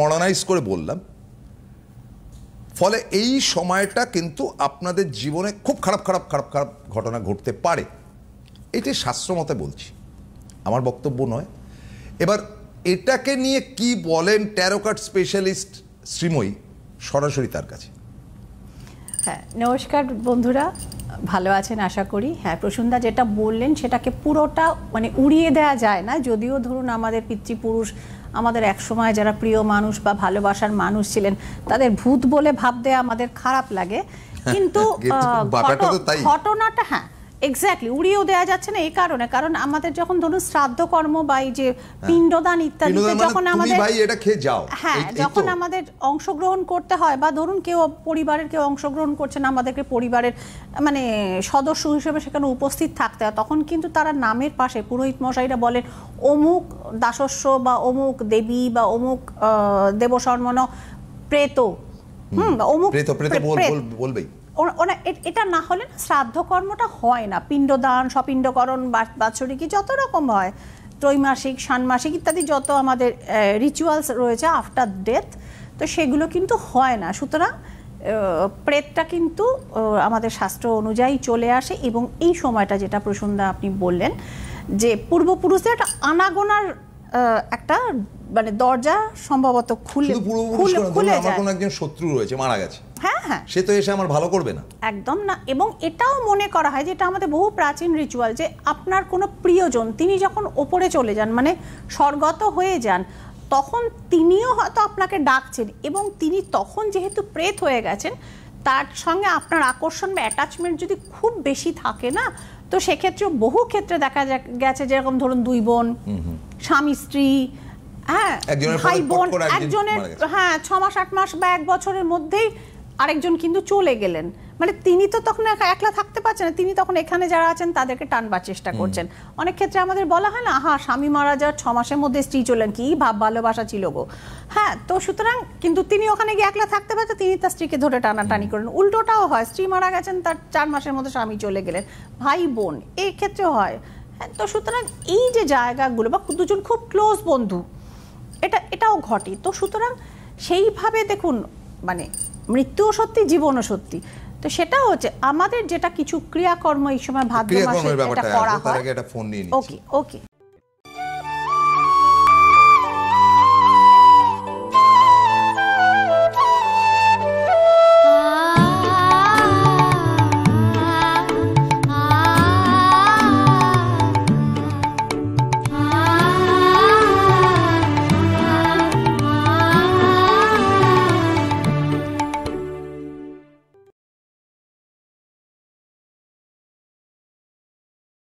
Modernise করে বললাম, ফলে এই সময়টা কিন্তু আপনাদের জীবনে খুব খারাপ খারাপ খারাপ খারাপ ঘটনা ঘটতে পারে। এটি শাস্ত্রমতে বলছি, আমার বক্তব্য নয়। এবার এটাকে নিয়ে কি বলেন ট্যারো কার্ড স্পেশালিস্ট শ্রীময়ী, সরাসরি তার কাছে। হ্যাঁ, নমস্কার বন্ধুরা, ভালো আছেন আশা করি। হ্যাঁ, প্রসূনদা যেটা বললেন সেটাকে পুরোটা মানে উড়িয়ে দেওয়া যায় না। যদিও ধরুন আমাদের পিতৃপুরুষ, আমাদের একসময় যারা প্রিয় মানুষ বা ভালোবাসার মানুষ ছিলেন, তাদের ভূত বলে ভাবতে আমাদের খারাপ লাগে, কিন্তু ঘটনাটা হ্যাঁ এক্স্যাক্টলি উড়িয়েও দেওয়া যাচ্ছে না। এই কারণে, কারণ আমাদের যখন ধরুন শ্রাদ্ধ কর্ম বা এই যে পিণ্ডদান ইত্যাদি যখন আমাদের হ্যাঁ যখন আমাদের অংশগ্রহণ করতে হয়, বা ধরুন কেউ পরিবারের কেউ অংশগ্রহণ করছেন, আমাদেরকে পরিবারের মানে সদস্য হিসেবে সেখানে উপস্থিত থাকতে হয়, তখন কিন্তু তারা নামের পাশে পুরোহিত মশাইরা বলেন অমুক দাসস্য বা অমুক দেবী বা অমুক দেবশর্মণ প্রেত, অমুক বলবেই। এটা না হলে শ্রাদ্ধ কর্মটা হয় না। পিণ্ডদান, সপিণ্ডকরণ, বাৎসরিক যত রকম হয়, ত্রৈমাসিক, ষান্মাসিক ইত্যাদি যত আমাদের রিচুয়ালস রয়েছে আফটার ডেথ, তো সেগুলো কিন্তু হয় না। সুতরাং প্রেতটা কিন্তু আমাদের শাস্ত্র অনুযায়ী চলে আসে, এবং এই সময়টা যেটা প্রসূনদা আপনি বললেন যে পূর্বপুরুষদের একটা আনাগোনার একটা মানে দরজা সম্ভবত খুলে যায়। কোনো একজন শত্রু রয়েছে, মারা গেছে, হ্যাঁ হ্যাঁ, সে তো এসে আমার ভালো করবে না, একদম না। এবং এটাও মনে করা হয় যে এটা আমাদের বহু প্রাচীন রিচুয়াল, যে আপনার কোনো প্রিয়জন তিনি যখন ওপরে চলে যান, মানে স্বর্গত হয়ে যান, তখন তিনিও হয়তো আপনাকে ডাকছেন, এবং তিনি তখন যেহেতু প্রেত হয়ে গেছেন, তার সঙ্গে আপনার আকর্ষণ বা অ্যাটাচমেন্ট যদি খুব বেশি থাকে না, তো সেক্ষেত্রে বহু ক্ষেত্রে দেখা গেছে যেরকম ধরুন দুই বোন, স্বামী স্ত্রী, হ্যাঁ ভাই বোন, একজনের হ্যাঁ 6 মাস 8 মাস বা 1 বছরের মধ্যেই আরেকজন কিন্তু চলে গেলেন, মানে তিনি তো তখন একলা থাকতে পারছেন না, তিনি তখন এখানে যারা আছেন তাদেরকে টানবার চেষ্টা করছেন। অনেক ক্ষেত্রে আমাদের বলা হয় না, স্বামী মারা যাওয়ার 6 মাসের মধ্যে স্ত্রী চলেন, কি ভাব ভালোবাসা ছিল গো। হ্যাঁ, তো সুতরাং কিন্তু তিনি ওখানে গিয়ে একলা থাকতে পারছেন, তিনি তার স্ত্রীকে ধরে টানাটানি করেন। উল্টোটাও হয়, স্ত্রী মারা গেছেন, তার 4 মাসের মধ্যে স্বামী চলে গেলেন, ভাই বোন এই ক্ষেত্রেও হয়। হ্যাঁ, তো সুতরাং এই যে জায়গাগুলো বা দুজন খুব ক্লোজ বন্ধু, এটাও ঘটে। তো সুতরাং সেইভাবে দেখুন, মানে মৃত্যুও সত্যি, জীবনও সত্যি। তো সেটা হচ্ছে আমাদের যেটা কিছু ক্রিয়াকর্ম এই সময় ভাদ্র মাসে এটা করা হয়। ওকে ওকে।